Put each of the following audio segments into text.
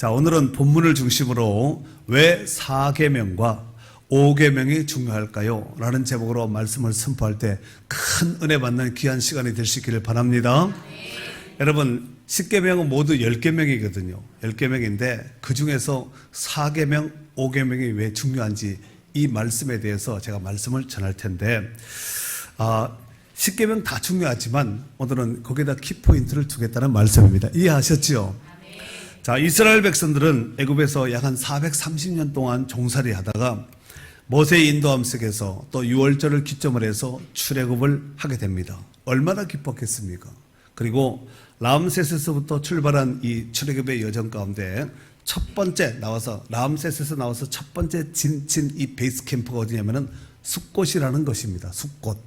자, 오늘은 본문을 중심으로 왜 4계명과 5계명이 중요할까요? 라는 제목으로 말씀을 선포할 때 큰 은혜 받는 귀한 시간이 될 수 있기를 바랍니다. 여러분, 10계명은 모두 10계명이거든요. 10계명인데 그 중에서 4계명, 5계명이 왜 중요한지 이 말씀에 대해서 제가 말씀을 전할 텐데 10계명 다 중요하지만 오늘은 거기다 키포인트를 두겠다는 말씀입니다. 이해하셨죠? 자, 이스라엘 백성들은 애굽에서 약 한 430년 동안 종살이 하다가 모세의 인도함 속에서 또 유월절을 기점으로 해서 출애굽을 하게 됩니다. 얼마나 기뻤겠습니까? 그리고 라암세스에서부터 출발한 이 출애굽의 여정 가운데 첫 번째 나와서 라암세스에서 나와서 첫 번째 진친 이 베이스 캠프가 어디냐면은 숫꽃이라는 것입니다. 숫꽃.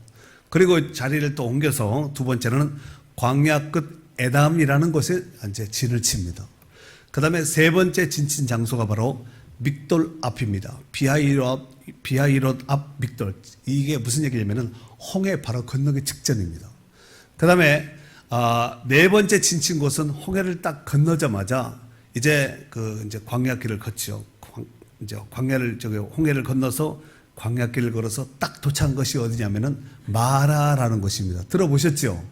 그리고 자리를 또 옮겨서 두 번째는 광야 끝 에담이라는 곳에 이제 진을 칩니다. 그 다음에 세 번째 진친 장소가 바로 믹돌 앞입니다. 비하이롯 앞 믹돌. 이게 무슨 얘기냐면은 홍해 바로 건너기 직전입니다. 그 다음에 네 번째 진친 곳은 홍해를 딱 건너자마자 이제 이제 광야길을 걷죠. 이제 홍해를 건너서 광야길을 걸어서 딱 도착한 것이 어디냐면은 마라라는 곳입니다. 들어보셨죠?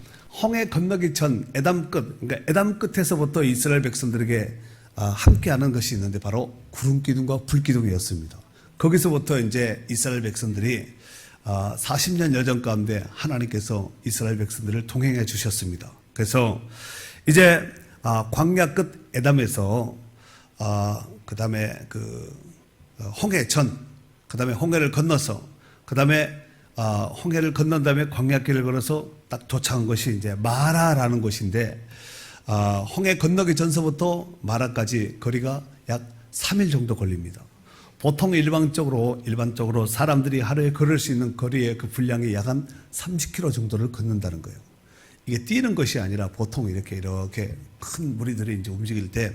홍해 건너기 전 에담 끝, 그러니까 에담 끝에서부터 이스라엘 백성들에게 함께하는 것이 있는데 바로 구름 기둥과 불 기둥이었습니다. 거기서부터 이제 이스라엘 백성들이 40년 여정 가운데 하나님께서 이스라엘 백성들을 동행해 주셨습니다. 그래서 이제 광야 끝 에담에서 그 다음에 홍해 전, 그 다음에 홍해를 건너서, 그 다음에 홍해를 건넌 다음에 광야길을 걸어서 딱 도착한 것이 이제 마라라는 곳인데, 홍해 건너기 전서부터 마라까지 거리가 약 3일 정도 걸립니다. 보통 일반적으로 사람들이 하루에 걸을 수 있는 거리의 그 분량이 약 한 30km 정도를 걷는다는 거예요. 이게 뛰는 것이 아니라 보통 이렇게 큰 무리들이 이제 움직일 때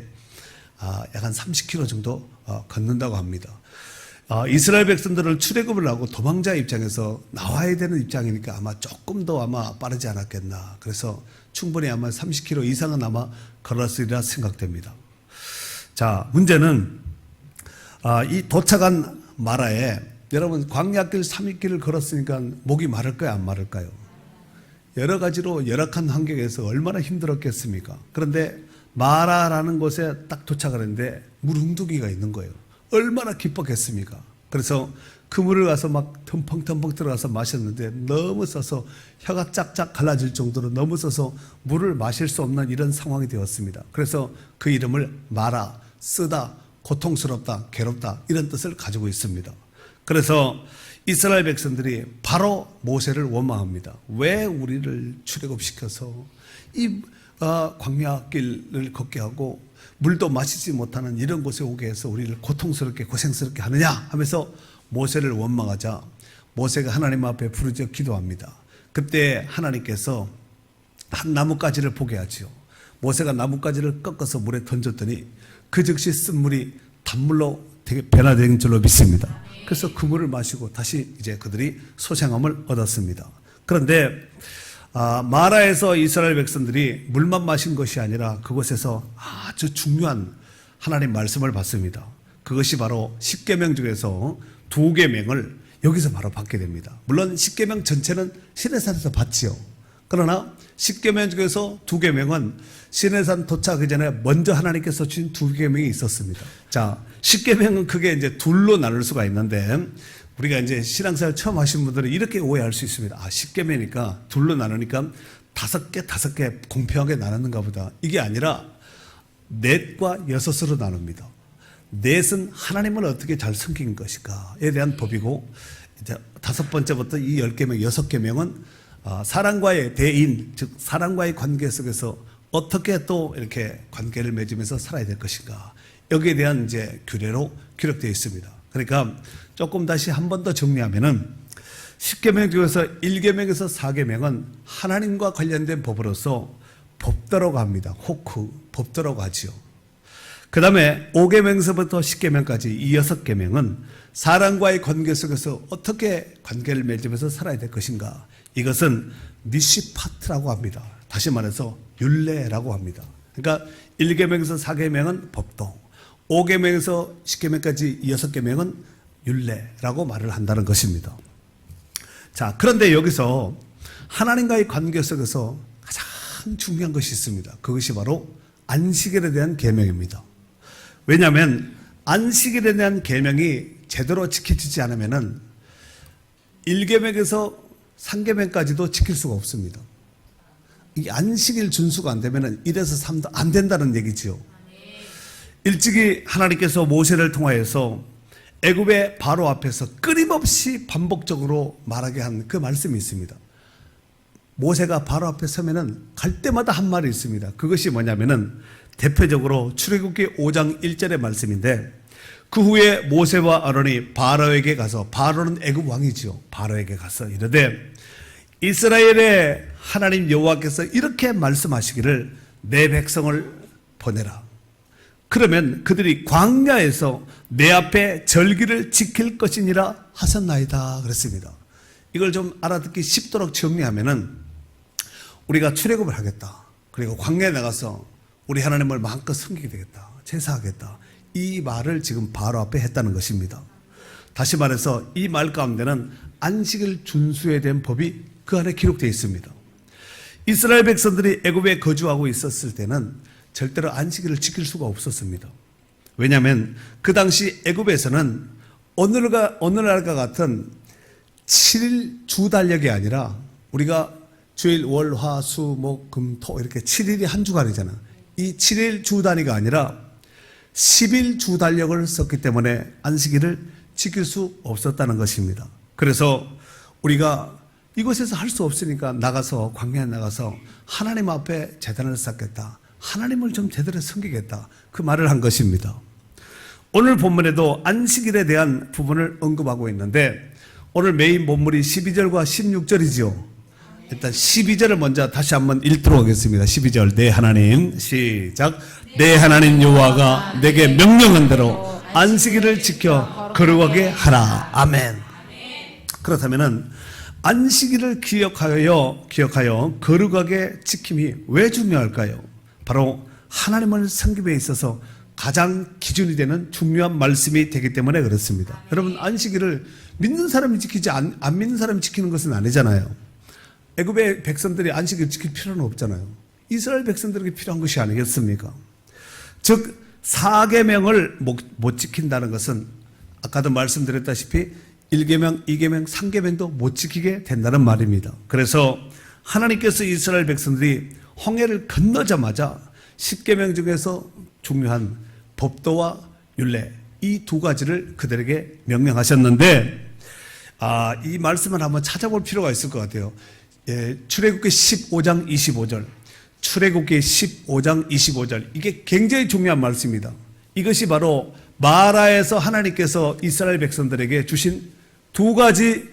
약 한 30km 정도 걷는다고 합니다. 이스라엘 백성들을 출애굽을 하고 도망자 입장에서 나와야 되는 입장이니까 아마 조금 더 빠르지 않았겠나. 그래서 충분히 아마 30km 이상은 아마 걸었으리라 생각됩니다. 자, 문제는 이 도착한 마라에 여러분 광야길 3일길을 걸었으니까 목이 마를까요, 안 마를까요? 여러 가지로 열악한 환경에서 얼마나 힘들었겠습니까? 그런데 마라라는 곳에 딱 도착을 했는데 물웅둥이가 있는 거예요. 얼마나 기뻤겠습니까? 그래서 그 물을 가서 막 텀펑텀펑 들어가서 마셨는데 너무 써서 혀가 짝짝 갈라질 정도로 너무 써서 물을 마실 수 없는 이런 상황이 되었습니다. 그래서 그 이름을 마라, 쓰다, 고통스럽다, 괴롭다 이런 뜻을 가지고 있습니다. 그래서 이스라엘 백성들이 바로 모세를 원망합니다. 왜 우리를 출애굽시켜서 이 광야길을 걷게 하고 물도 마시지 못하는 이런 곳에 오게 해서 우리를 고통스럽게 고생스럽게 하느냐 하면서 모세를 원망하자 모세가 하나님 앞에 부르짖어 기도합니다. 그때 하나님께서 한 나뭇가지를 보게 하지요. 모세가 나뭇가지를 꺾어서 물에 던졌더니 그 즉시 쓴물이 단물로 되게 변화된 줄로 믿습니다. 그래서 그 물을 마시고 다시 이제 그들이 소생함을 얻었습니다. 그런데 마라에서 이스라엘 백성들이 물만 마신 것이 아니라 그곳에서 아주 중요한 하나님 말씀을 받습니다. 그것이 바로 10계명 중에서 2계명을 여기서 바로 받게 됩니다. 물론 10계명 전체는 시내산에서 받지요. 그러나 10계명 중에서 2계명은 시내산 도착하기 전에 먼저 하나님께서 주신 2계명이 있었습니다. 자, 10계명은 크게 이제 둘로 나눌 수가 있는데 우리가 이제 신앙생활 처음 하신 분들은 이렇게 오해할 수 있습니다. 10계명이니까 둘로 나누니까 5개 공평하게 나누는가 보다. 이게 아니라 넷과 6으로 나눕니다. 넷은 하나님을 어떻게 잘 섬긴 것인가에 대한 법이고, 이제 5번째부터 이 10계명, 6계명은 사랑과의 대인, 즉 사랑과의 관계 속에서 어떻게 또 이렇게 관계를 맺으면서 살아야 될 것인가. 여기에 대한 이제 규례로 기록되어 있습니다. 그러니까 조금 다시 한 번 더 정리하면은 10계명 중에서 1계명에서 4계명은 하나님과 관련된 법으로서 법도라고 합니다. 호크, 법도라고 하지요. 그 다음에 5계명에서부터 10계명까지 이 6계명은 사람과의 관계 속에서 어떻게 관계를 맺으면서 살아야 될 것인가. 이것은 미시파트라고 합니다. 다시 말해서 율례라고 합니다. 그러니까 1계명에서 4계명은 법도, 5계명에서 10계명까지 6계명은 율례라고 말을 한다는 것입니다. 자, 그런데 여기서 하나님과의 관계 속에서 가장 중요한 것이 있습니다. 그것이 바로 안식일에 대한 계명입니다. 왜냐하면 안식일에 대한 계명이 제대로 지켜지지 않으면은 1계명에서 3계명까지도 지킬 수가 없습니다. 이 안식일 준수가 안 되면은 1에서 3도 안 된다는 얘기지요. 일찍이 하나님께서 모세를 통하여서 애굽의 바로 앞에서 끊임없이 반복적으로 말하게 한 그 말씀이 있습니다. 모세가 바로 앞에 서면은 갈 때마다 한 말이 있습니다. 그것이 뭐냐면은 대표적으로 출애굽기 5장 1절의 말씀인데, 그 후에 모세와 아론이 바로에게 가서, 바로는 애굽 왕이지요. 바로에게 가서 이르되 이스라엘의 하나님 여호와께서 이렇게 말씀하시기를 내 백성을 보내라. 그러면 그들이 광야에서 내 앞에 절기를 지킬 것이니라 하셨나이다 그랬습니다. 이걸 좀 알아듣기 쉽도록 정리하면은 우리가 출애굽을 하겠다. 그리고 광야에 나가서 우리 하나님을 마음껏 섬기게 되겠다. 제사하겠다. 이 말을 지금 바로 앞에 했다는 것입니다. 다시 말해서 이 말 가운데는 안식일 준수에 대한 법이 그 안에 기록되어 있습니다. 이스라엘 백성들이 애굽에 거주하고 있었을 때는 절대로 안식일을 지킬 수가 없었습니다. 왜냐하면 그 당시 애굽에서는 오늘날과 같은 7일 주 달력이 아니라 우리가 주일, 월, 화, 수, 목, 금, 토 이렇게 7일이 한 주간이잖아요. 이 7일 주 단위가 아니라 10일 주 달력을 썼기 때문에 안식일을 지킬 수 없었다는 것입니다. 그래서 우리가 이곳에서 할 수 없으니까 나가서, 광야에 나가서 하나님 앞에 제단을 쌓겠다. 하나님을 좀 제대로 섬기겠다. 그 말을 한 것입니다. 오늘 본문에도 안식일에 대한 부분을 언급하고 있는데, 오늘 메인 본문이 12절과 16절이지요. 일단 12절을 먼저 다시 한번 읽도록 하겠습니다. 12절. 내 하나님, 시작. 내 하나님 여호와가 내게 명령한 대로 안식일을 지켜 거룩하게 하라. 아멘. 그렇다면은 안식일을 기억하여 거룩하게 지킴이 왜 중요할까요? 바로 하나님을 섬김에 있어서 가장 기준이 되는 중요한 말씀이 되기 때문에 그렇습니다. 여러분, 안식일을 믿는 사람이 지키지 안 믿는 사람이 지키는 것은 아니잖아요. 애굽의 백성들이 안식일 지킬 필요는 없잖아요. 이스라엘 백성들에게 필요한 것이 아니겠습니까? 즉 4계명을 못 지킨다는 것은 아까도 말씀드렸다시피 1계명, 2계명, 3계명도 못 지키게 된다는 말입니다. 그래서 하나님께서 이스라엘 백성들이 홍해를 건너자마자 10계명 중에서 중요한 법도와 율례, 이 두 가지를 그들에게 명령하셨는데, 이 말씀을 한번 찾아볼 필요가 있을 것 같아요. 출애굽기 15장 25절, 출애굽기 15장 25절, 이게 굉장히 중요한 말씀입니다. 이것이 바로 마라에서 하나님께서 이스라엘 백성들에게 주신 두 가지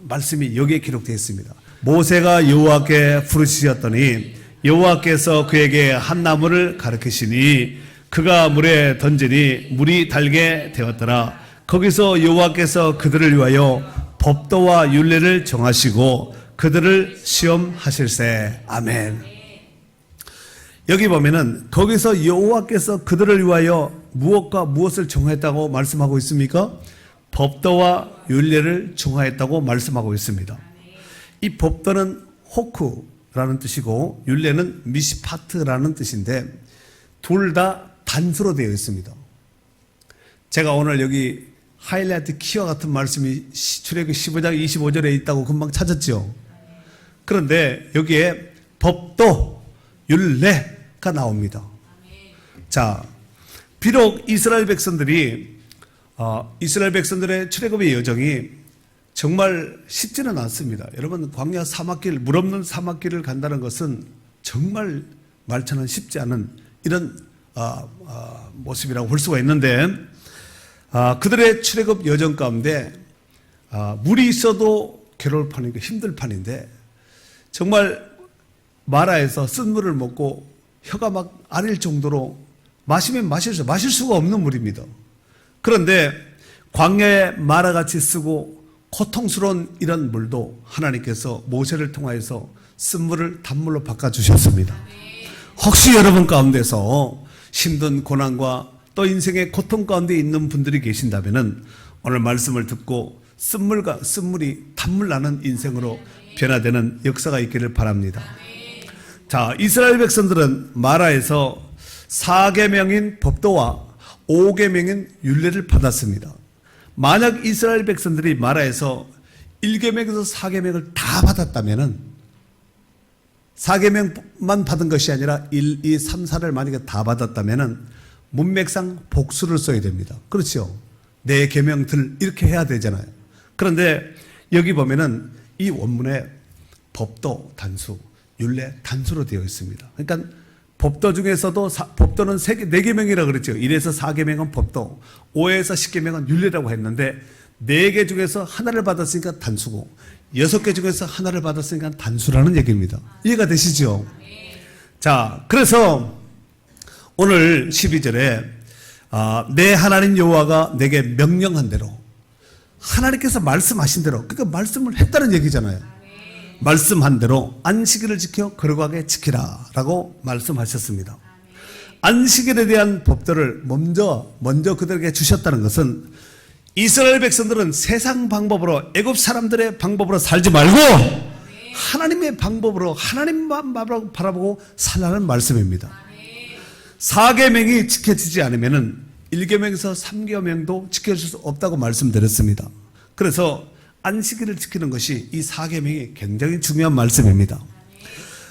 말씀이 여기에 기록되어 있습니다. 모세가 여호와께 부르시었더니 여호와께서 그에게 한 나무를 가르치시니 그가 물에 던지니 물이 달게 되었더라. 거기서 여호와께서 그들을 위하여 법도와 율례를 정하시고 그들을 시험하실세. 아멘. 여기 보면은 거기서 여호와께서 그들을 위하여 무엇과 무엇을 정했다고 말씀하고 있습니까? 법도와 율례를 정하였다고 말씀하고 있습니다. 이 법도는 호크라는 뜻이고 율례는 미시파트라는 뜻인데 둘 다 단수로 되어 있습니다. 제가 오늘 여기 하이라이트 키와 같은 말씀이 출애굽기 15장 25절에 있다고 금방 찾았죠. 그런데 여기에 법도 율례가 나옵니다. 자, 비록 이스라엘 백성들의 출애굽의 여정이 정말 쉽지는 않습니다. 여러분, 광야 사막길, 물 없는 사막길을 간다는 것은 정말 말처럼 쉽지 않은 이런 모습이라고 볼 수가 있는데, 그들의 출애굽 여정 가운데 물이 있어도 괴로울 판이고 힘들 판인데, 정말 마라에서 쓴 물을 먹고 혀가 막 아릴 정도로 마시면 마실 수가 없는 물입니다. 그런데 광야에 마라같이 쓰고 고통스러운 이런 물도 하나님께서 모세를 통하여서 쓴물을 단물로 바꿔주셨습니다. 혹시 여러분 가운데서 힘든 고난과 또 인생의 고통 가운데 있는 분들이 계신다면 오늘 말씀을 듣고 쓴물이 단물 나는 인생으로 변화되는 역사가 있기를 바랍니다. 자, 이스라엘 백성들은 마라에서 4계명인 법도와 5계명인 율례를 받았습니다. 만약 이스라엘 백성들이 마라에서 1계명에서 4계명을 다 받았다면 4계명만 받은 것이 아니라 1, 2, 3, 4를 만약에 다 받았다면 문맥상 복수를 써야 됩니다. 그렇죠? 네 계명들 이렇게 해야 되잖아요. 그런데 여기 보면은 이 원문에 법도 단수, 율례 단수로 되어 있습니다. 그러니까 법도 중에서도 법도는 4계명이라고 그랬죠. 1에서 4계명은 법도, 5에서 10계명은 율례라고 했는데 4개 중에서 하나를 받았으니까 단수고 6개 중에서 하나를 받았으니까 단수라는 얘기입니다. 이해가 되시죠? 자, 그래서 오늘 12절에 내 하나님 여호와가 내게 명령한 대로 하나님께서 말씀하신 대로 그러니까 말씀을 했다는 얘기잖아요. 말씀한 대로 안식일을 지켜 거룩하게 지키라 라고 말씀하셨습니다. 안식일에 대한 법도를 먼저 그들에게 주셨다는 것은 이스라엘 백성들은 세상 방법으로 애굽 사람들의 방법으로 살지 말고 하나님의 방법으로 하나님만 바라보고 살라는 말씀입니다. 4계명이 지켜지지 않으면 1계명에서 3계명도 지켜질 수 없다고 말씀드렸습니다. 그래서 안식일을 지키는 것이 이 4계명이 굉장히 중요한 말씀입니다.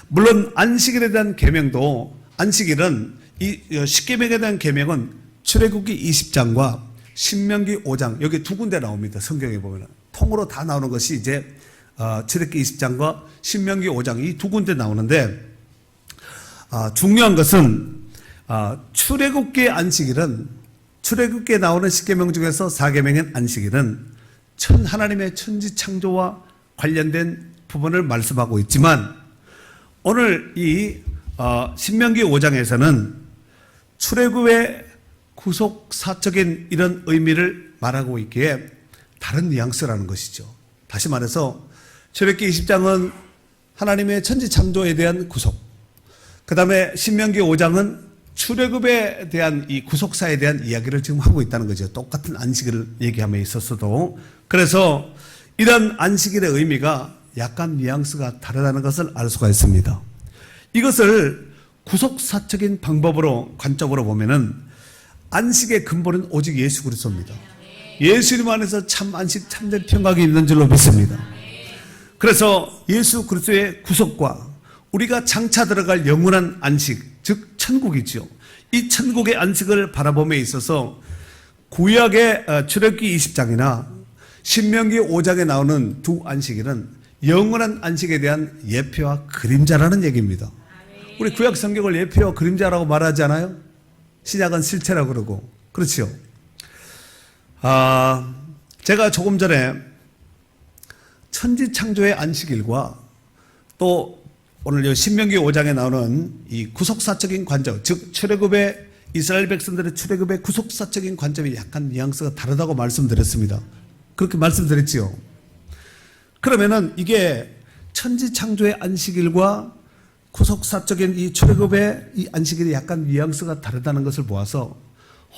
물론 안식일에 대한 계명도 안식일은 이 10계명에 대한 계명은 출애굽기 20장과 신명기 5장 여기 두 군데 나옵니다. 성경에 보면 통으로 다 나오는 것이 이제 출애굽기 20장과 신명기 5장 이 두 군데 나오는데 중요한 것은 출애굽기의 안식일은 출애굽기에 나오는 10계명 중에서 4계명인 안식일은 하나님의 천지 창조와 관련된 부분을 말씀하고 있지만 오늘 이 신명기 5장에서는 출애굽의 구속사적인 이런 의미를 말하고 있기에 다른 뉘앙스라는 것이죠. 다시 말해서 출애굽기 20장은 하나님의 천지 창조에 대한 구속, 그 다음에 신명기 5장은 출애굽에 대한 이 구속사에 대한 이야기를 지금 하고 있다는 거죠. 똑같은 안식일을 얘기함에 있어서도. 그래서 이런 안식일의 의미가 약간 뉘앙스가 다르다는 것을 알 수가 있습니다. 이것을 구속사적인 방법으로 관점으로 보면은 안식의 근본은 오직 예수 그리스도입니다. 예수님 안에서 참 안식 참된 평강이 있는 줄로 믿습니다. 그래서 예수 그리스도의 구속과 우리가 장차 들어갈 영원한 안식, 즉 천국이죠. 이 천국의 안식을 바라봄에 있어서 구약의 출애굽기 20장이나 신명기 5장에 나오는 두 안식일은 영원한 안식에 대한 예표와 그림자라는 얘기입니다. 우리 구약 성경을 예표와 그림자라고 말하지 않아요? 신약은 실체라고 그러고. 그렇죠. 제가 조금 전에 천지창조의 안식일과 또 오늘 신명기 5장에 나오는 이 구속사적인 관점, 즉 출애굽의 이스라엘 백성들의 출애굽의 구속사적인 관점이 약간 뉘앙스가 다르다고 말씀드렸습니다. 그렇게 말씀드렸지요. 그러면은 이게 천지창조의 안식일과 구속사적인 이 출애굽의 이 안식일이 약간 뉘앙스가 다르다는 것을 보아서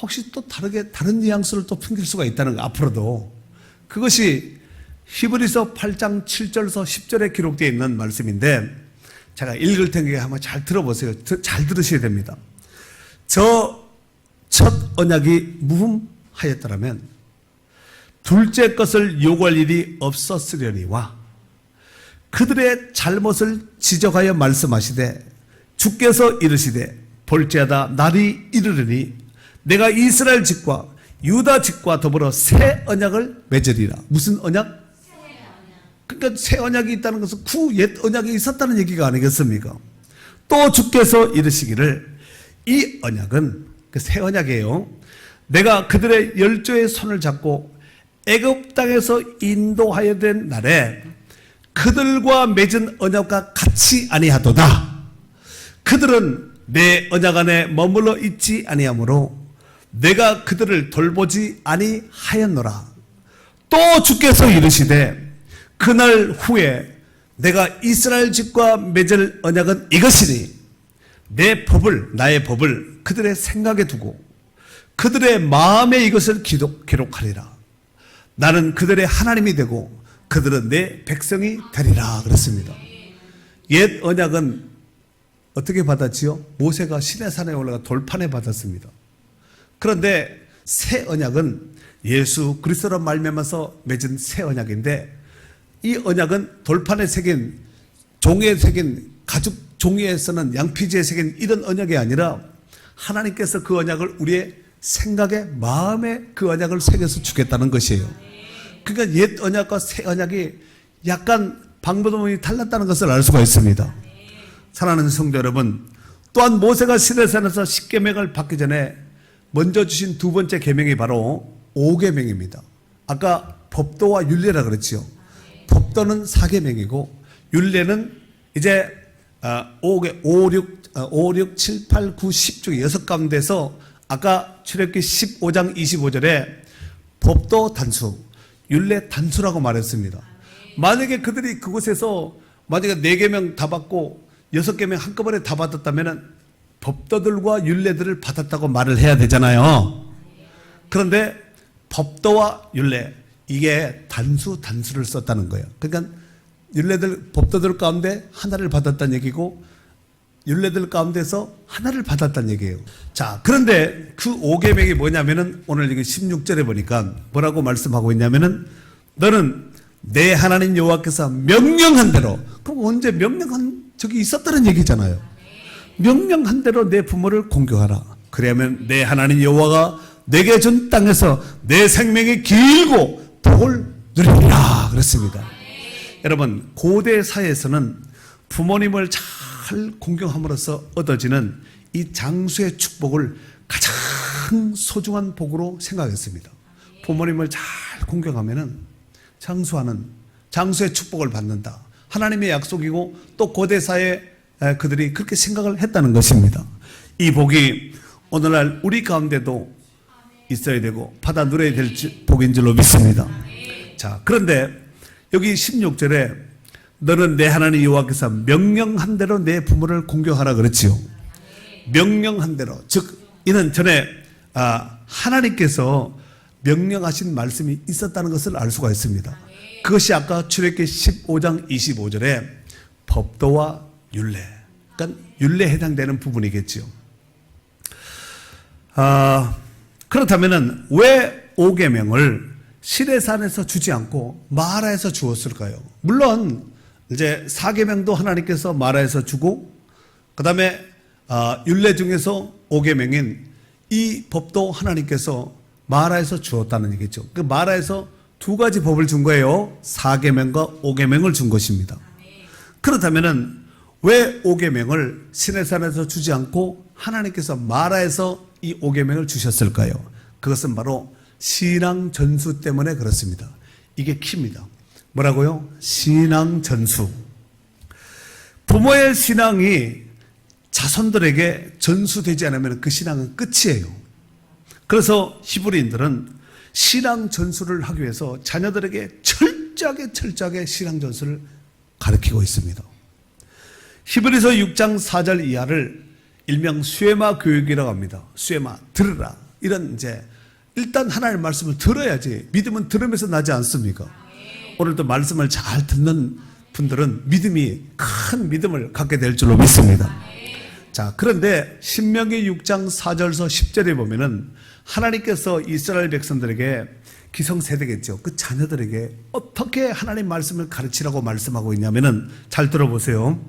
혹시 또 다른 뉘앙스를 또 풍길 수가 있다는 거 앞으로도 그것이 히브리서 8장 7절에서 10절에 기록되어 있는 말씀인데 제가 읽을 테니까 한번 잘 들어보세요. 잘 들으셔야 됩니다. 저 첫 언약이 무흠하였더라면 둘째 것을 요구할 일이 없었으려니와 그들의 잘못을 지적하여 말씀하시되 주께서 이르시되 볼지어다 날이 이르르니 내가 이스라엘 집과 유다 집과 더불어 새 언약을 맺으리라. 무슨 언약? 그러니까 새 언약이 있다는 것은 옛 언약이 있었다는 얘기가 아니겠습니까? 또 주께서 이르시기를 이 언약은 그 새 언약이에요. 내가 그들의 열조의 손을 잡고 애굽 땅에서 인도하여 된 날에 그들과 맺은 언약과 같이 아니하도다. 그들은 내 언약 안에 머물러 있지 아니하므로 내가 그들을 돌보지 아니하였노라. 또 주께서 이르시되 그날 후에 내가 이스라엘 집과 맺을 언약은 이것이니 내 법을 나의 법을 그들의 생각에 두고 그들의 마음에 이것을 기록하리라. 나는 그들의 하나님이 되고 그들은 내 백성이 되리라 그랬습니다. 옛 언약은 어떻게 받았지요? 모세가 시내산에 올라가 돌판에 받았습니다. 그런데 새 언약은 예수 그리스도로 말미암아서 맺은 새 언약인데, 이 언약은 돌판에 새긴, 종이에 새긴, 가죽 종이에 쓰는 양피지에 새긴 이런 언약이 아니라 하나님께서 그 언약을 우리의 생각에, 마음에 그 언약을 새겨서 주겠다는 것이에요. 그러니까 옛 언약과 새 언약이 약간 방법이 달랐다는 것을 알 수가 있습니다. 사랑하는 성도 여러분, 또한 모세가 시내산에서 십계명을 받기 전에 먼저 주신 두 번째 계명이 바로 오계명입니다. 아까 법도와 율례라 그랬지요. 법도는 4계명이고 율례는 이제 5, 6, 7, 8, 9, 10 중에 6가운데서 아까 출애굽기 15장 25절에 법도 단수, 율례 단수라고 말했습니다. 만약에 그들이 그곳에서 만약에 4계명 다 받고 6계명 한꺼번에 다 받았다면 법도들과 율례들을 받았다고 말을 해야 되잖아요. 그런데 법도와 율례, 이게 단수를 썼다는 거예요. 그러니까 율례들, 법도들 가운데 하나를 받았다는 얘기고 율례들 가운데서 하나를 받았다는 얘기예요. 자, 그런데 그 5계명이 뭐냐면은 오늘 이게 16절에 보니까 뭐라고 말씀하고 있냐면은 너는 내 하나님 여호와께서 명령한 대로, 그럼 언제 명령한 적이 있었다는 얘기잖아요. 명령한 대로 내 부모를 공경하라. 그러면 내 하나님 여호와가 내게 준 땅에서 내 생명이 길고 복을 누리리라 그랬습니다. 여러분, 고대 사회에서는 부모님을 잘 공경함으로써 얻어지는 이 장수의 축복을 가장 소중한 복으로 생각했습니다. 부모님을 잘 공경하면은 장수의 축복을 받는다. 하나님의 약속이고 또 고대 사회 그들이 그렇게 생각을 했다는 것입니다. 이 복이 오늘날 우리 가운데도 있어야 되고 받아 누려야 될 복인 줄로 믿습니다. 자, 그런데 여기 16절에 너는 내 하나님 여호와께서 명령한 대로 내 부모를 공경하라 그랬지요. 명령한 대로, 즉 이는 전에 하나님께서 명령하신 말씀이 있었다는 것을 알 수가 있습니다. 그것이 아까 출애굽기 15장 25절에 법도와 율례, 그러니까 율례에 해당되는 부분이겠지요. 그렇다면은 왜 5계명을 시내산에서 주지 않고 마라에서 주었을까요? 물론 이제 4계명도 하나님께서 마라에서 주고, 그 다음에 율례 중에서 5계명인 이 법도 하나님께서 마라에서 주었다는 얘기죠. 그 마라에서 두 가지 법을 준 거예요. 4계명과 5계명을 준 것입니다. 그렇다면은 왜 5계명을 시내산에서 주지 않고 하나님께서 마라에서 이 5계명을 주셨을까요? 그것은 바로 신앙 전수 때문에 그렇습니다. 이게 키입니다. 뭐라고요? 신앙 전수. 부모의 신앙이 자손들에게 전수되지 않으면 그 신앙은 끝이에요. 그래서 히브리인들은 신앙 전수를 하기 위해서 자녀들에게 철저하게 신앙 전수를 가르치고 있습니다. 히브리서 6장 4절 이하를 일명 쇠마 교육이라고 합니다. 쇠마, 들으라. 이런 이제 일단 하나님의 말씀을 들어야지. 믿음은 들으면서 나지 않습니까? 오늘도 말씀을 잘 듣는 분들은 큰 믿음을 갖게 될 줄로 믿습니다. 자, 그런데 신명기 6장 4절에서 10절에 보면은 하나님께서 이스라엘 백성들에게 기성세대겠죠. 그 자녀들에게 어떻게 하나님 말씀을 가르치라고 말씀하고 있냐면은 잘 들어보세요.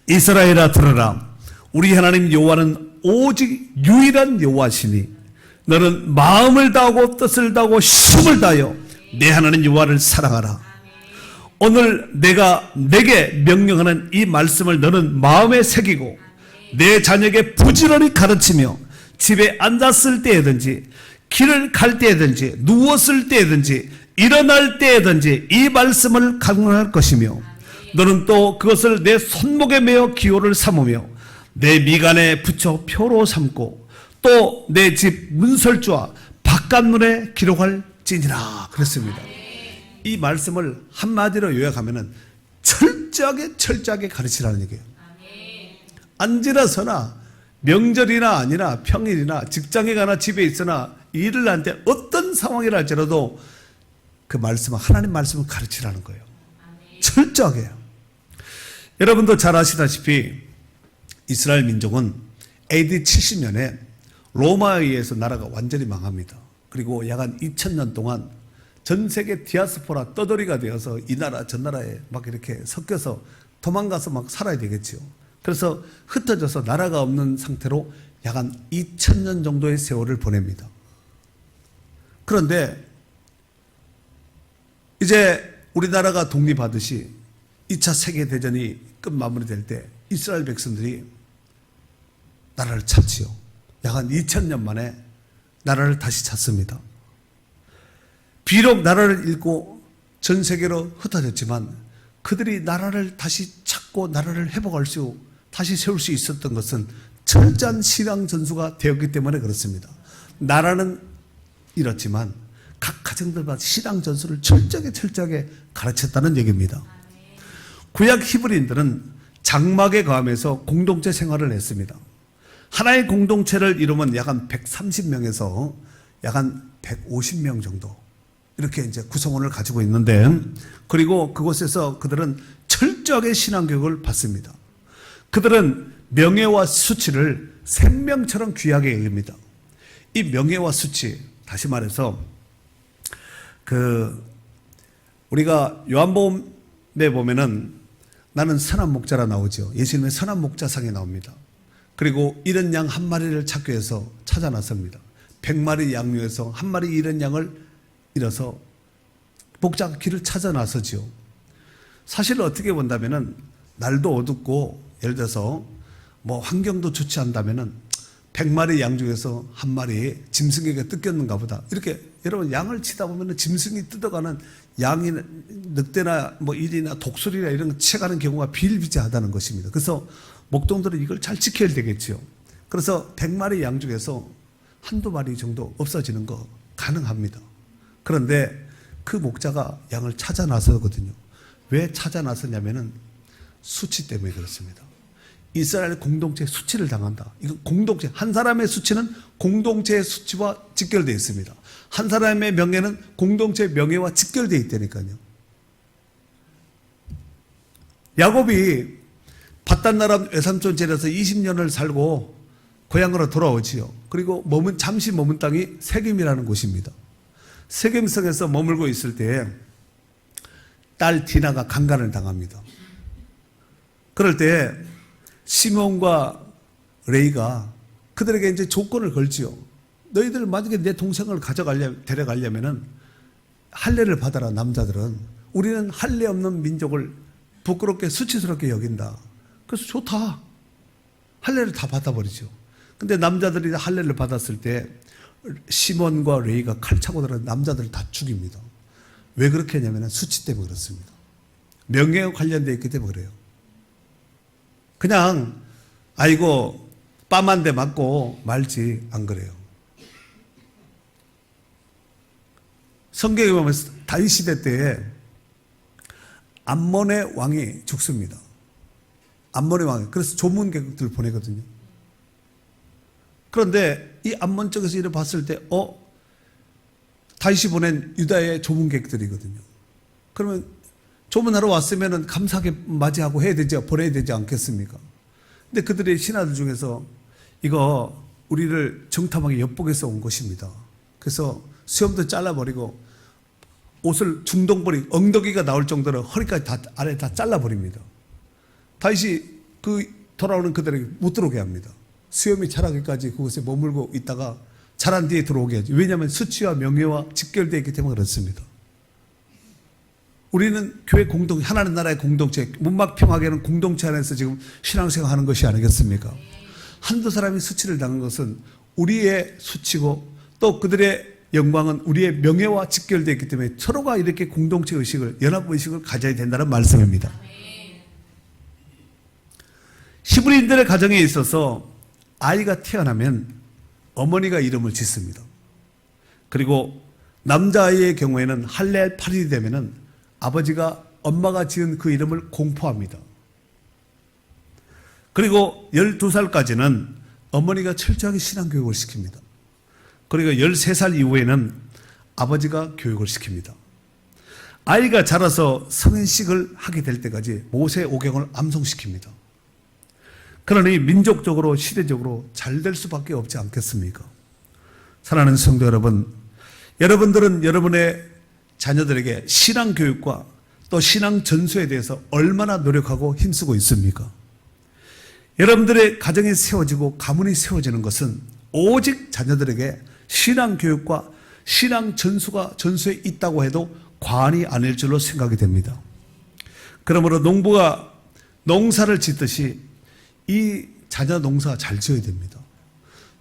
이스라엘아 들으라. 우리 하나님 여호와는 오직 유일한 여호와시니 너는 마음을 다하고 뜻을 다하고 힘을 다하여 내 하나님 여호와를 사랑하라. 오늘 내가 내게 명령하는 이 말씀을 너는 마음에 새기고 내 자녀에게 부지런히 가르치며 집에 앉았을 때든지 길을 갈 때든지 누웠을 때든지 일어날 때든지 이 말씀을 강론할 것이며 너는 또 그것을 내 손목에 메어 기호를 삼으며 내 미간에 붙여 표로 삼고 또 내 집 문설주와 바깥문에 기록할지니라 그랬습니다. 이 말씀을 한마디로 요약하면은 철저하게 가르치라는 얘기예요. 앉으나 서나 명절이나 아니나 평일이나 직장에 가나 집에 있으나 일을 하는데 어떤 상황이라 할지라도 그 말씀은 하나님 말씀을 가르치라는 거예요. 철저하게. 여러분도 잘 아시다시피 이스라엘 민족은 AD 70년에 로마에 의해서 나라가 완전히 망합니다. 그리고 약 한 2000년 동안 전 세계 디아스포라 떠돌이가 되어서 이 나라 저 나라에 막 이렇게 섞여서 도망가서 막 살아야 되겠지요. 그래서 흩어져서 나라가 없는 상태로 약 한 2000년 정도의 세월을 보냅니다. 그런데 이제 우리나라가 독립하듯이 2차 세계대전이 끝 마무리될 때 이스라엘 백성들이 나라를 찾지요. 약 한 2000년 만에 나라를 다시 찾습니다. 비록 나라를 잃고 전 세계로 흩어졌지만 그들이 나라를 다시 찾고 나라를 회복할 수, 다시 세울 수 있었던 것은 철저한 신앙 전수가 되었기 때문에 그렇습니다. 나라는 잃었지만 각 가정들마다 신앙 전수를 철저하게 가르쳤다는 얘기입니다. 구약 히브리인들은 장막에 거하면서 공동체 생활을 했습니다. 하나의 공동체를 이루면 약 한 130명에서 약 한 150명 정도 이렇게 이제 구성원을 가지고 있는데, 그리고 그곳에서 그들은 철저하게 신앙교육을 받습니다. 그들은 명예와 수치를 생명처럼 귀하게 여깁니다. 이 명예와 수치, 다시 말해서 우리가 요한복음에 보면은 나는 선한 목자라 나오죠. 예수님의 선한 목자상에 나옵니다. 그리고 잃은 양 한 마리를 찾기 위해서 찾아 나섭니다. 100마리 양 중에서 한 마리 잃은 양을 잃어서 목자가 길을 찾아 나서지요. 사실 어떻게 본다면은 날도 어둡고 예를 들어서 뭐 환경도 좋지 않다면은 100마리 양 중에서 한 마리 짐승에게 뜯겼는가 보다. 이렇게 여러분 양을 치다 보면은 짐승이 뜯어가는 양이 늑대나 뭐 일이나 독수리나 이런 거 채가는 경우가 비일비재하다는 것입니다. 그래서 목동들은 이걸 잘 지켜야 되겠죠. 그래서 100마리 양 중에서 한두 마리 정도 없어지는 거 가능합니다. 그런데 그 목자가 양을 찾아 나서거든요. 왜 찾아 나섰냐면은 수치 때문에 그렇습니다. 이스라엘 공동체의 수치를 당한다. 이건 공동체, 한 사람의 수치는 공동체의 수치와 직결되어 있습니다. 한 사람의 명예는 공동체의 명예와 직결되어 있다니까요. 야곱이 밧단나람 외삼촌 집에서 20년을 살고 고향으로 돌아오지요. 그리고 잠시 머문 땅이 세겜이라는 곳입니다. 세겜성에서 머물고 있을 때 딸 디나가 강간을 당합니다. 그럴 때 시몬과 레이가 그들에게 이제 조건을 걸지요. 너희들 만약에 내 동생을 데려가려면은 할례를 받아라. 남자들은 우리는 할례 없는 민족을 부끄럽게 수치스럽게 여긴다. 그래서 좋다. 할례를 다 받아버리죠. 근데 남자들이 할례를 받았을 때 시몬과 레이가 칼 차고 들어 남자들을 다 죽입니다. 왜 그렇게 했냐면 수치 때문에 그렇습니다. 명예와 관련되어 있기 때문에 그래요. 그냥 아이고 뺨 한 대 맞고 말지 안 그래요. 성경에 보면 다윗 시대 때에 암몬의 왕이 죽습니다. 암몬의 왕이. 그래서 조문객들 보내거든요. 그런데 이 암몬 쪽에서 이를 봤을 때 다윗이 보낸 유다의 조문객들이거든요. 그러면 조문하러 왔으면 감사하게 맞이하고 보내야 되지 않겠습니까? 근데 그들의 신하들 중에서 이거 우리를 정탐하게 엿보게서 온 것입니다. 그래서 수염도 잘라버리고 옷을 중동벌이 엉덩이가 나올 정도로 허리까지 아래 다 잘라버립니다. 다윗이 돌아오는 그들에게 못 들어오게 합니다. 수염이 자라기까지 그곳에 머물고 있다가 자란 뒤에 들어오게 하죠. 왜냐하면 수치와 명예와 직결되어 있기 때문에 그렇습니다. 우리는 교회 하나님 나라의 공동체, 문막평화계는 공동체 안에서 지금 신앙생활 하는 것이 아니겠습니까? 한두 사람이 수치를 당한 것은 우리의 수치고 또 그들의 영광은 우리의 명예와 직결되어 있기 때문에 서로가 이렇게 공동체 의식을, 연합의식을 가져야 된다는 말씀입니다. 히브리인들의 가정에 있어서 아이가 태어나면 어머니가 이름을 짓습니다. 그리고 남자아이의 경우에는 할례 8일이 되면은 아버지가 엄마가 지은 그 이름을 공포합니다. 그리고 12살까지는 어머니가 철저하게 신앙교육을 시킵니다. 그리고 13살 이후에는 아버지가 교육을 시킵니다. 아이가 자라서 성인식을 하게 될 때까지 모세 오경을 암송시킵니다. 그러니 민족적으로 시대적으로 잘 될 수밖에 없지 않겠습니까? 사랑하는 성도 여러분, 여러분들은 여러분의 자녀들에게 신앙교육과 또 신앙 전수에 대해서 얼마나 노력하고 힘쓰고 있습니까? 여러분들의 가정이 세워지고 가문이 세워지는 것은 오직 자녀들에게 신앙교육과 신앙 전수에 있다고 해도 과언이 아닐 줄로 생각이 됩니다. 그러므로 농부가 농사를 짓듯이 이 자녀 농사 잘 지어야 됩니다.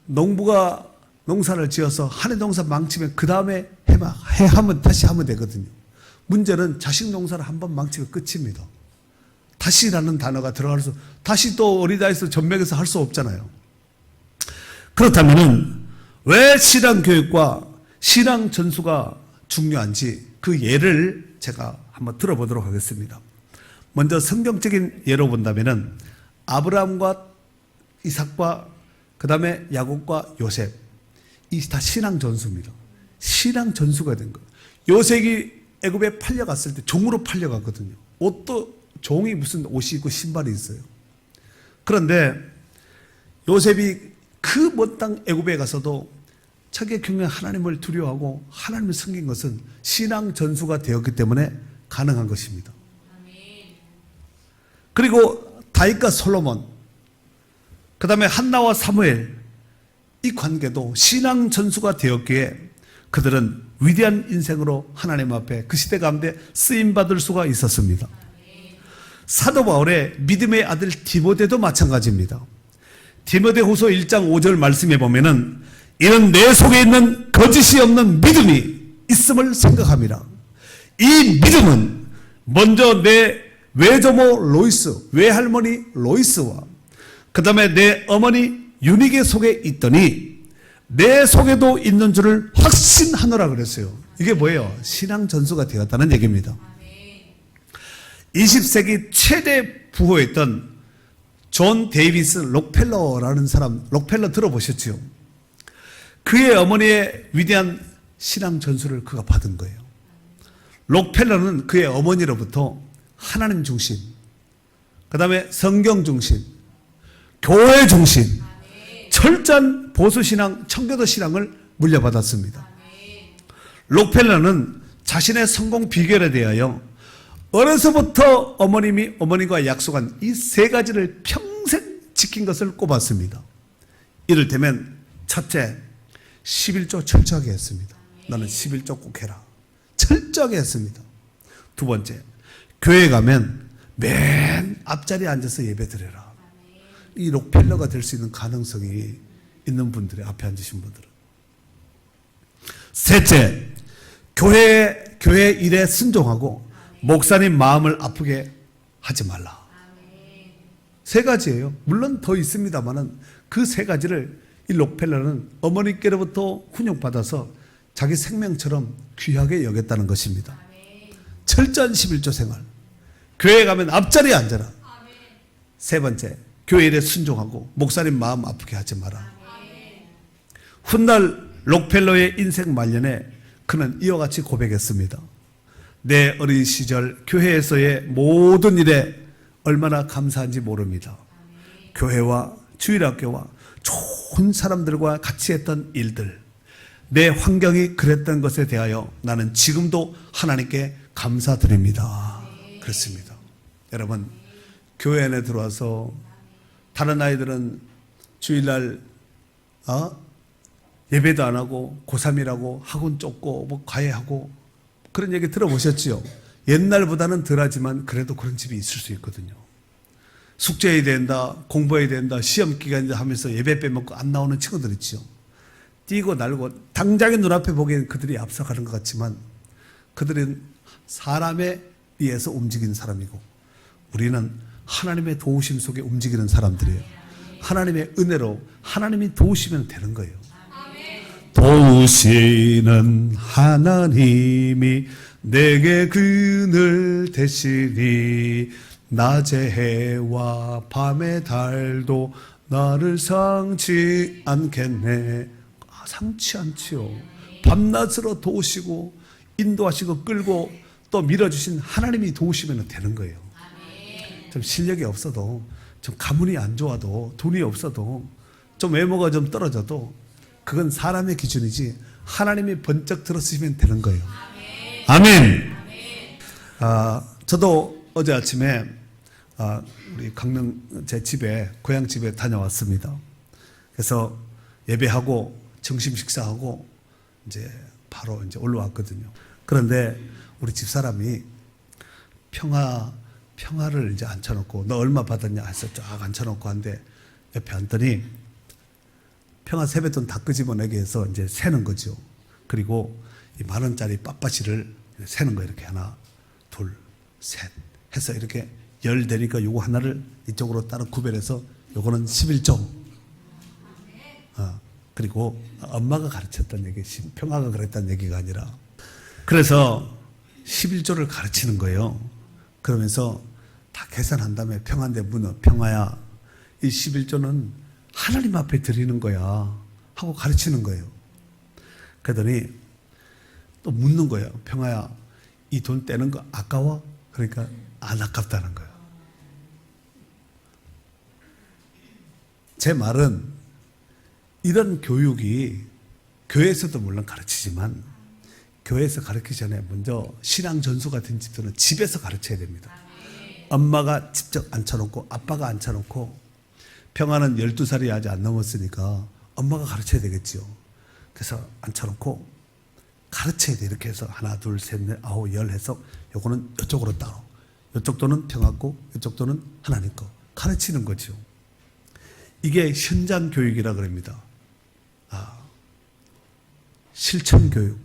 농부가 농사를 지어서 한 해 농사 망치면 그 다음에 다시 하면 되거든요. 문제는 자식 농사를 한번 망치면 끝입니다. 다시라는 단어가 들어가서 다시 또 어리다해서 전맥에서 할 수 없잖아요. 그렇다면 왜 신앙교육과 신앙 전수가 중요한지 그 예를 제가 한번 들어보도록 하겠습니다. 먼저 성경적인 예로 본다면은 아브라함과 이삭과 그 다음에 야곱과 요셉, 이 다 신앙 전수입니다. 신앙 전수가 된 거예요. 요셉이 애굽에 팔려갔을 때 종으로 팔려갔거든요. 옷도 종이 무슨 옷이 있고 신발이 있어요. 그런데 요셉이 그 먼 땅 애굽에 가서도 자기의 경륜 하나님을 두려워하고 하나님을 섬긴 것은 신앙 전수가 되었기 때문에 가능한 것입니다. 그리고 다윗과 솔로몬, 그 다음에 한나와 사무엘, 이 관계도 신앙 전수가 되었기에 그들은 위대한 인생으로 하나님 앞에 그 시대 가운데 쓰임받을 수가 있었습니다. 사도 바울의 믿음의 아들 디모데도 마찬가지입니다. 디모데후서 1장 5절 말씀에 보면은 이는 내 속에 있는 거짓이 없는 믿음이 있음을 생각합니다. 이 믿음은 먼저 내 외조모 로이스, 외할머니 로이스와 그 다음에 내 어머니 유니게 속에 있더니 내 속에도 있는 줄을 확신하노라 그랬어요. 이게 뭐예요? 신앙 전수가 되었다는 얘기입니다. 20세기 최대 부호였던 존 데이비스 록펠러라는 사람, 록펠러 들어보셨죠? 그의 어머니의 위대한 신앙 전수를 그가 받은 거예요. 록펠러는 그의 어머니로부터 하나님 중심, 그 다음에 성경 중심, 교회 중심, 철저한 보수신앙, 청교도 신앙을 물려받았습니다. 록펠러는 자신의 성공 비결에 대하여 어려서부터 어머니과 약속한 이 세 가지를 평생 지킨 것을 꼽았습니다. 이를테면 첫째, 11조 철저하게 했습니다. 나는 11조 꼭 해라. 철저하게 했습니다. 두 번째, 교회 가면 맨 앞자리에 앉아서 예배 드려라. 이 록펠러가 될 수 있는 가능성이 있는 분들이 앞에 앉으신 분들은. 셋째, 교회 일에 순종하고 목사님 마음을 아프게 하지 말라. 세 가지예요. 물론 더 있습니다만은 그 세 가지를 이 록펠러는 어머니께로부터 훈육받아서 자기 생명처럼 귀하게 여겼다는 것입니다. 철저한 11조 생활. 교회에 가면 앞자리에 앉아라. 세 번째, 교회 일에 순종하고 목사님 마음 아프게 하지 마라. 훗날 록펠러의 인생 말년에 그는 이와 같이 고백했습니다. 내 어린 시절 교회에서의 모든 일에 얼마나 감사한지 모릅니다. 교회와 주일학교와 좋은 사람들과 같이 했던 일들, 내 환경이 그랬던 것에 대하여 나는 지금도 하나님께 감사드립니다. 그렇습니다. 여러분, 교회 안에 들어와서 다른 아이들은 주일날 예배도 안 하고 고3이라고 학원 쫓고 뭐 과외하고 그런 얘기 들어보셨지요? 옛날보다는 덜하지만 그래도 그런 집이 있을 수 있거든요. 숙제해야 된다, 공부해야 된다, 시험 기간이다 하면서 예배 빼먹고 안 나오는 친구들 있죠. 뛰고 날고 당장의 눈앞에 보기에는 그들이 앞서가는 것 같지만 그들은 사람에 의해서 움직이는 사람이고 우리는 하나님의 도우심 속에 움직이는 사람들이에요. 하나님의 은혜로 하나님이 도우시면 되는 거예요. 도우시는 하나님이 내게 그늘 되시니 낮의 해와 밤의 달도 나를 상치 않겠네. 상치 않지요. 밤낮으로 도우시고 인도하시고 끌고 또 밀어주신 하나님이 도우시면 되는 거예요. 좀 실력이 없어도, 좀 가문이 안 좋아도, 돈이 없어도, 좀 외모가 좀 떨어져도 그건 사람의 기준이지 하나님이 번쩍 들어쓰시면 되는 거예요. 아멘. 저도 어제 아침에 우리 강릉 제 집에, 고향 집에 다녀왔습니다. 그래서 예배하고 점심 식사하고 이제 바로 이제 올라왔거든요. 그런데 우리 집사람이 평화를 이제 앉혀놓고, 너 얼마 받았냐 해서 쫙 앉혀놓고 한데, 옆에 앉더니 평화 세뱃돈 다 끄집어내게 해서 이제 세는 거죠. 그리고 이 10,000원짜리 빳빳이를 세는 거예요. 이렇게 하나, 둘, 셋 해서 이렇게 10 되니까 요거 하나를 이쪽으로 따로 구별해서 요거는 11조. 그리고 엄마가 가르쳤던 얘기, 평화가 그랬다는 얘기가 아니라, 그래서 11조를 가르치는 거예요. 그러면서 다 계산한 다음에 평화인데 문어, 평화야, 이 11조는 하나님 앞에 드리는 거야 하고 가르치는 거예요. 그러더니 또 묻는 거예요. 평화야, 이 돈 떼는 거 아까워? 그러니까 안 아깝다는 거예요. 제 말은 이런 교육이 교회에서도 물론 가르치지만 교회에서 가르치기 전에 먼저 신앙 전수 같은 집들은 집에서 가르쳐야 됩니다. 엄마가 직접 앉혀놓고 아빠가 앉혀놓고, 평화는 12살이 아직 안 넘었으니까 엄마가 가르쳐야 되겠지요. 그래서 앉혀놓고 가르쳐야 돼. 이렇게 해서 하나, 둘, 셋, 넷, 아홉, 열 해서 요거는 이쪽으로 따로, 이쪽 돈은 평화고 이쪽 돈은 하나님 거 가르치는 거죠. 이게 현장 교육이라 그럽니다. 실천 교육.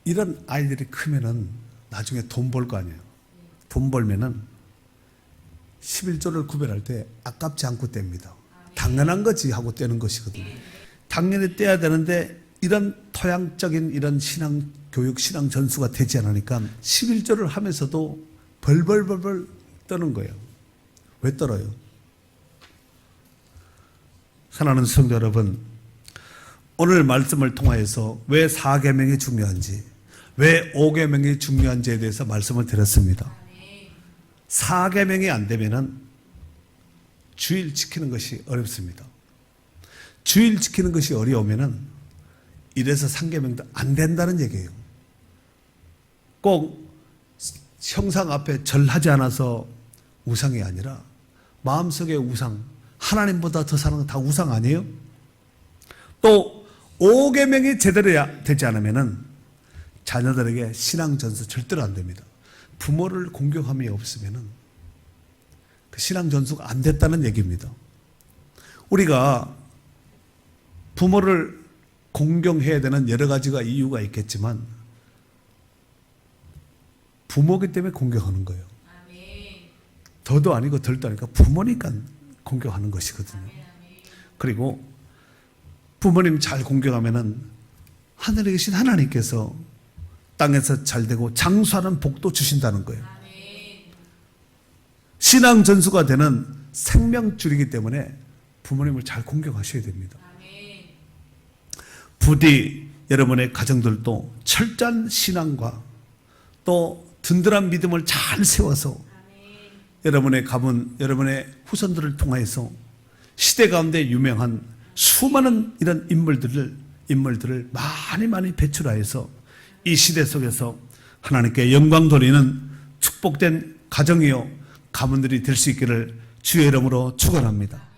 이런 아이들이 크면은 나중에 돈 벌 거 아니에요. 돈 벌면은 11조를 구별할 때 아깝지 않고 뗍니다. 당연한 거지 하고 떼는 것이거든요. 당연히 떼야 되는데 이런 토양적인 이런 신앙 교육, 신앙 전수가 되지 않으니까 11조를 하면서도 벌벌벌벌 떠는 거예요. 왜 떨어요? 사랑하는 성도 여러분, 오늘 말씀을 통하여서 왜 4계명이 중요한지, 왜 5계명이 중요한지에 대해서 말씀을 드렸습니다. 4계명이 안 되면은 주일 지키는 것이 어렵습니다. 주일 지키는 것이 어려우면은 이래서 3계명도 안 된다는 얘기예요. 꼭 형상 앞에 절하지 않아서 우상이 아니라 마음속의 우상, 하나님보다 더 사랑은 다 우상 아니에요? 또 5계명이 제대로 되지 않으면은 자녀들에게 신앙 전수 절대로 안 됩니다. 부모를 공경함이 없으면은 그 신앙 전수가 안 됐다는 얘기입니다. 우리가 부모를 공경해야 되는 여러 가지가 이유가 있겠지만 부모기 때문에 공경하는 거예요. 더도 아니고 덜도 아니고 부모니까 공경하는 것이거든요. 그리고 부모님 잘 공경하면은 하늘에 계신 하나님께서 땅에서 잘 되고 장수하는 복도 주신다는 거예요. 신앙 전수가 되는 생명줄이기 때문에 부모님을 잘 공경하셔야 됩니다. 부디 여러분의 가정들도 철저한 신앙과 또 든든한 믿음을 잘 세워서 여러분의 가문, 여러분의 후손들을 통해서 시대 가운데 유명한 수많은 이런 인물들을 많이 배출하여서 이 시대 속에서 하나님께 영광 돌리는 축복된 가정이요 가문들이 될 수 있기를 주의 이름으로 축원합니다.